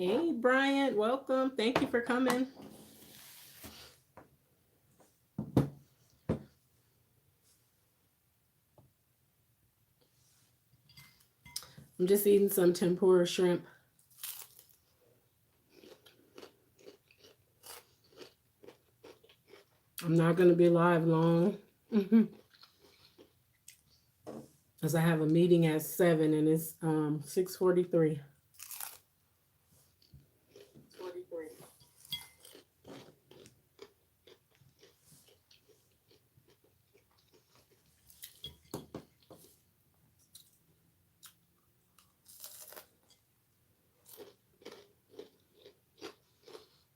Hey, Bryant, welcome. Thank you for coming. I'm just eating some tempura shrimp. I'm not going to be live long because I have a meeting at 7 and it's 6:43.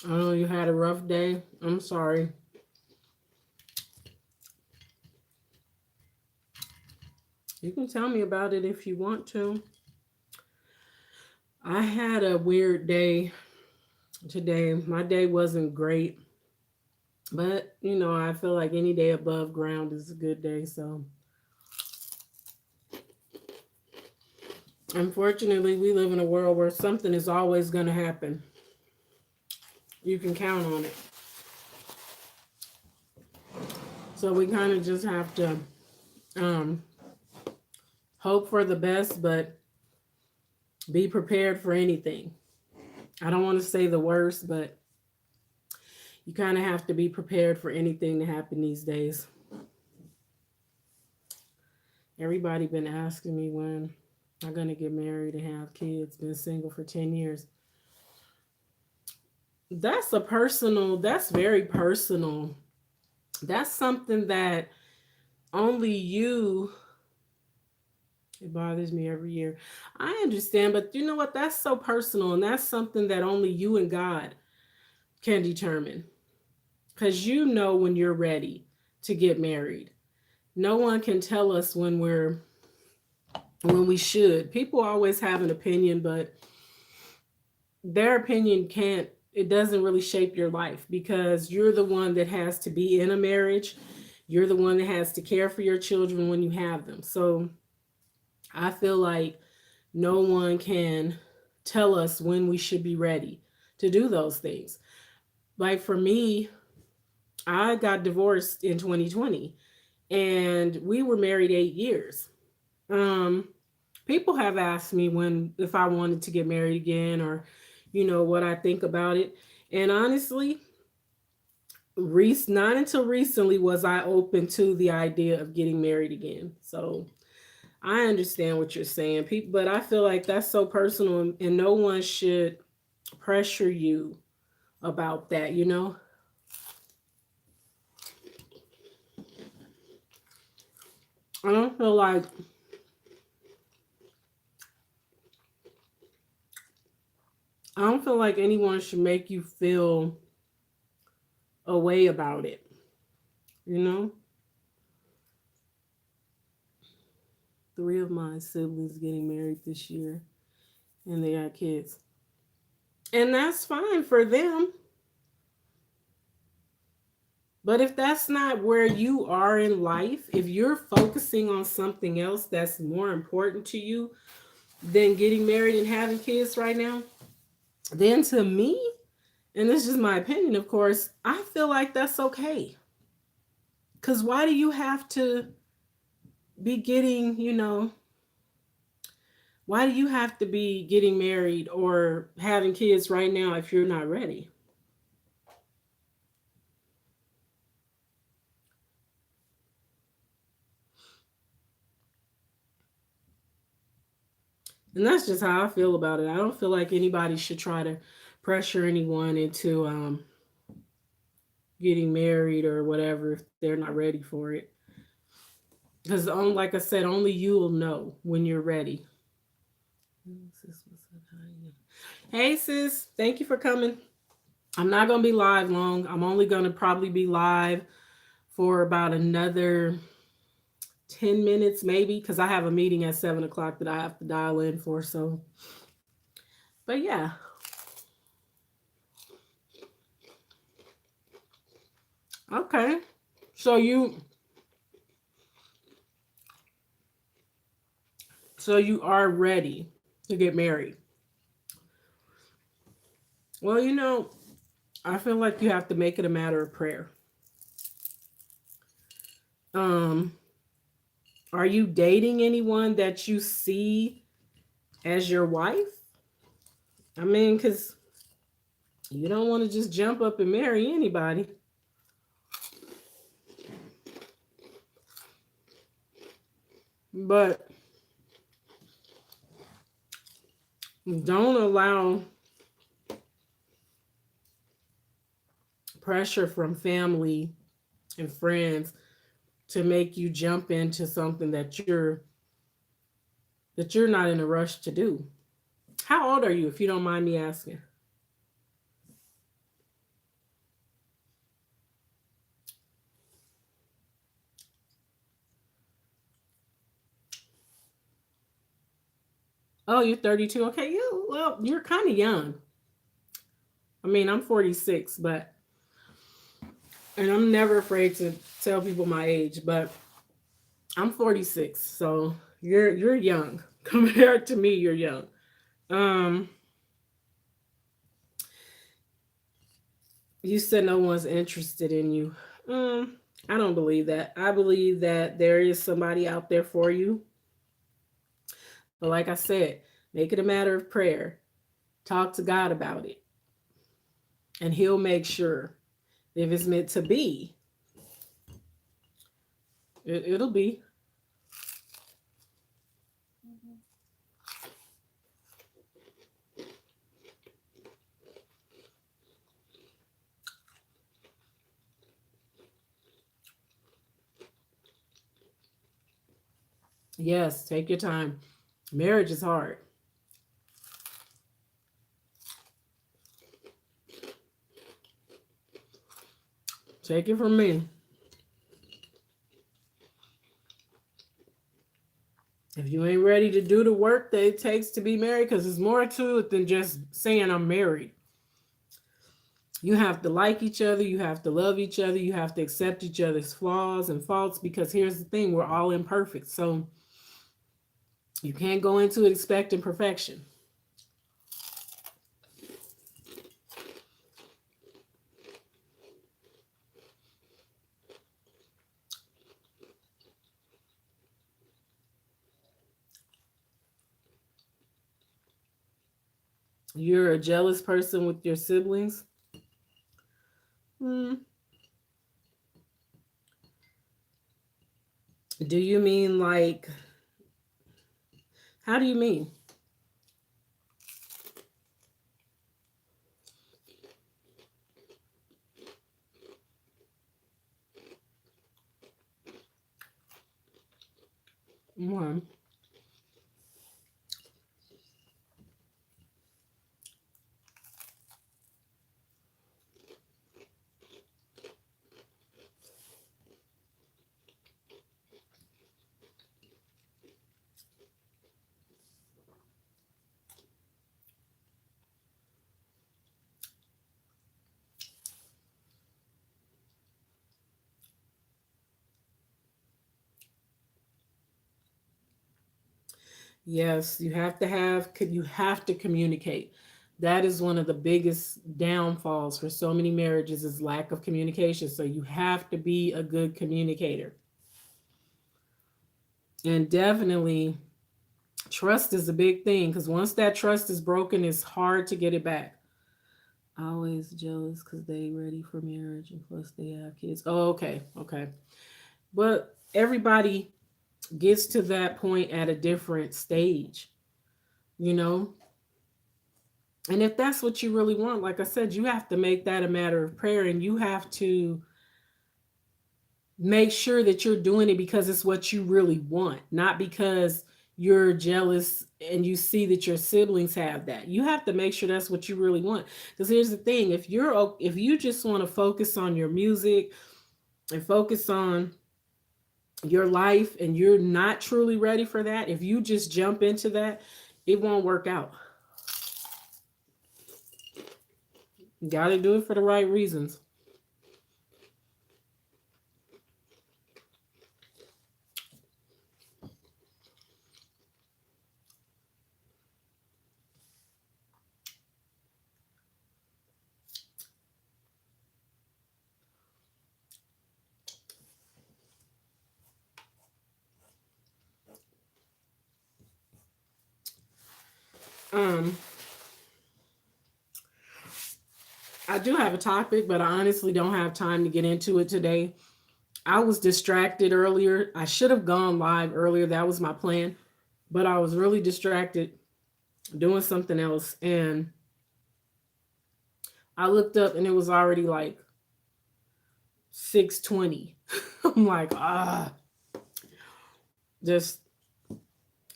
I know you had a rough day. I'm sorry. You can tell me about it if you want to. I had a weird day today. My day wasn't great, but I feel like any day above ground is a good day. So, unfortunately, we live in a world where something is always going to happen. You can count on it. So, we kind of just have to um, hope for the best, but be prepared for anything. I don't want to say the worst, but you kind of have to be prepared for anything to happen these days. Everybody been asking me when I'm gonna get married and have kids. Been single for 10 years. That's very personal. That's something that only you, it bothers me every year. I understand, but you know what? That's so personal, and that's something that only you and God can determine. Because you know when you're ready to get married. No one can tell us when we should. People always have an opinion, but their opinion can't it doesn't really shape your life because you're the one that has to be in a marriage. You're the one that has to care for your children when you have them. So I feel like no one can tell us when we should be ready to do those things. Like for me, I got divorced in 2020 and we were married 8 years. Um People have asked me when if I wanted to get married again or what I think about it. And honestly, not until recently was I open to the idea of getting married again. So I understand what you're saying, people, but I feel like that's so personal and no one should pressure you about that. I don't feel like I don't feel like anyone should make you feel a way about it, you know? Three of my siblings getting married this year and they got kids. And that's fine for them. But if that's not where you are in life, if you're focusing on something else that's more important to you than getting married and having kids right now, then to me, and this is just my opinion, of course, I feel like that's okay. Because why do you have to be why do you have to be getting married or having kids right now if you're not ready? And that's just how I feel about it. I don't feel like anybody should try to pressure anyone into getting married or whatever if they're not ready for it. Because, like I said, only you will know when you're ready. Hey, sis. Thank you for coming. I'm not going to be live long. I'm only going to probably be live for about another 10 minutes, maybe, because I have a meeting at 7 o'clock that I have to dial in for. So, but yeah. Okay. So you are ready to get married. Well, I feel like you have to make it a matter of prayer. Um, are you dating anyone that you see as your wife? I mean, because you don't want to just jump up and marry anybody. But don't allow pressure from family and friends to make you jump into something that you're not in a rush to do. How old are you, if you don't mind me asking? Oh, you're 32. Okay, you're kind of young. I mean, I'm 46, but and I'm never afraid to tell people my age, but I'm 46, so you're young compared to me. You're young. Um, you said no one's interested in you. Um, I don't believe that. I believe that there is somebody out there for you. But like I said, make it a matter of prayer. Talk to God about it, and He'll make sure if it's meant to be, it'll be. Yes, take your time. Marriage is hard. Take it from me. If you ain't ready to do the work that it takes to be married, because there's more to it than just saying I'm married. You have to like each other, you have to love each other, you have to accept each other's flaws and faults, because here's the thing, we're all imperfect. So you can't go into it expecting perfection. You're a jealous person with your siblings. Hmm. Do you mean like, how do you mean? Mhm. Yes, you have to communicate. That is one of the biggest downfalls for so many marriages is lack of communication. So you have to be a good communicator. And definitely trust is a big thing, because once that trust is broken, it's hard to get it back. Always jealous because they ready for marriage and plus they have kids. Oh, okay, okay. But everybody gets to that point at a different stage, you know? And if that's what you really want, like I said, you have to make that a matter of prayer, and you have to make sure that you're doing it because it's what you really want, not because you're jealous and you see that your siblings have that. You have to make sure that's what you really want. Because here's the thing, if you just want to focus on your music and focus on your life and you're not truly ready for that, if you just jump into that, it won't work out. You got to do it for the right reasons. Um, I do have a topic, but I honestly don't have time to get into it today. I was distracted earlier. I should have gone live earlier. That was my plan, but I was really distracted doing something else, and I looked up and it was already like 6:20. I'm like, just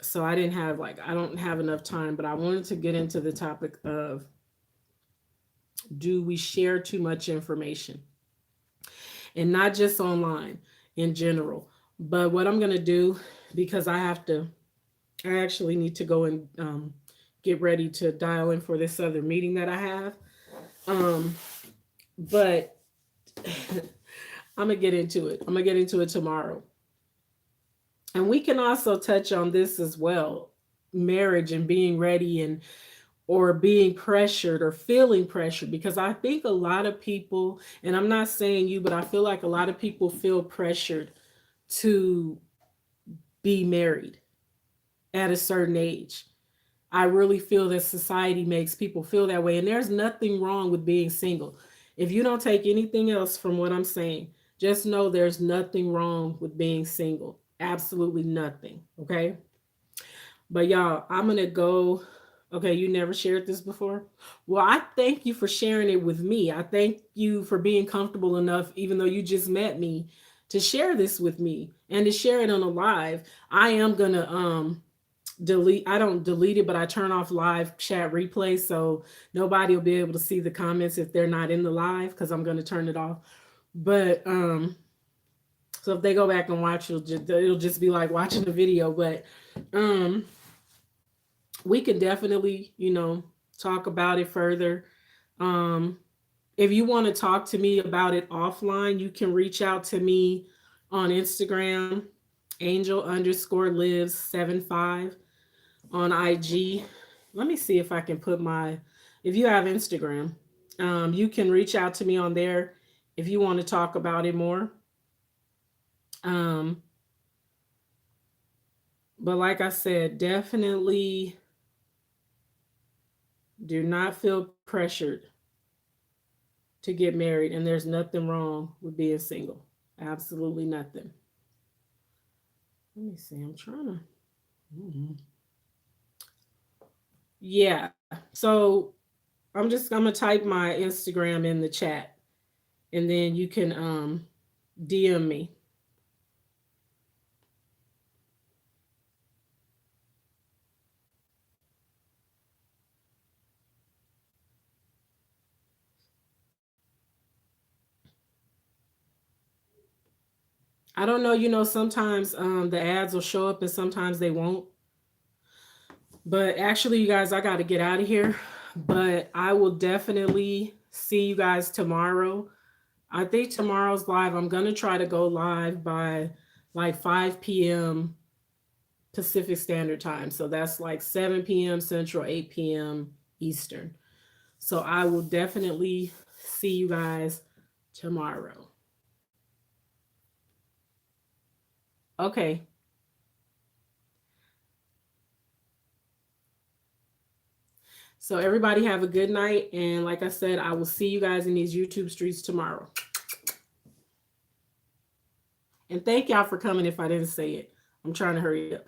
so I didn't have like I don't have enough time, but I wanted to get into the topic of, do we share too much information? And not just online, in general. But what I'm going to do, because I actually need to go and get ready to dial in for this other meeting that I have. Um, but I'm going to get into it. I'm going to get into it tomorrow. And we can also touch on this as well, marriage and being ready, and or being pressured or feeling pressured, because I think a lot of people, and I'm not saying you, but I feel like a lot of people feel pressured to be married at a certain age. I really feel that society makes people feel that way, and there's nothing wrong with being single. If you don't take anything else from what I'm saying, just know there's nothing wrong with being single. Absolutely nothing. Okay. But y'all, I'm gonna go. Okay, you never shared this before. Well, I thank you for sharing it with me. I thank you for being comfortable enough, even though you just met me, to share this with me and to share it on a live. I am gonna delete. I don't delete it, but I turn off live chat replay, so nobody will be able to see the comments if they're not in the live, because I'm gonna turn it off. But so if they go back and watch, it'll just be like watching the video. But um we can definitely, talk about it further. Um, if you want to talk to me about it offline, you can reach out to me on Instagram, angel_lives75, on IG. Let me see if I can put if you have Instagram, you can reach out to me on there if you want to talk about it more. Um, but like I said, definitely do not feel pressured to get married, and there's nothing wrong with being single. Absolutely nothing. Let me see. I'm trying to. Mhm. Yeah. So I'm gonna type my Instagram in the chat, and then you can DM me. I don't know. Sometimes the ads will show up and sometimes they won't. But actually, you guys, I got to get out of here. But I will definitely see you guys tomorrow. I think tomorrow's live. I'm gonna try to go live by like 5 p.m. Pacific Standard Time. So that's like 7 p.m. Central, 8 p.m. Eastern. So I will definitely see you guys tomorrow. Okay. So everybody have a good night. And like I said, I will see you guys in these YouTube streets tomorrow. And thank y'all for coming if I didn't say it. I'm trying to hurry up.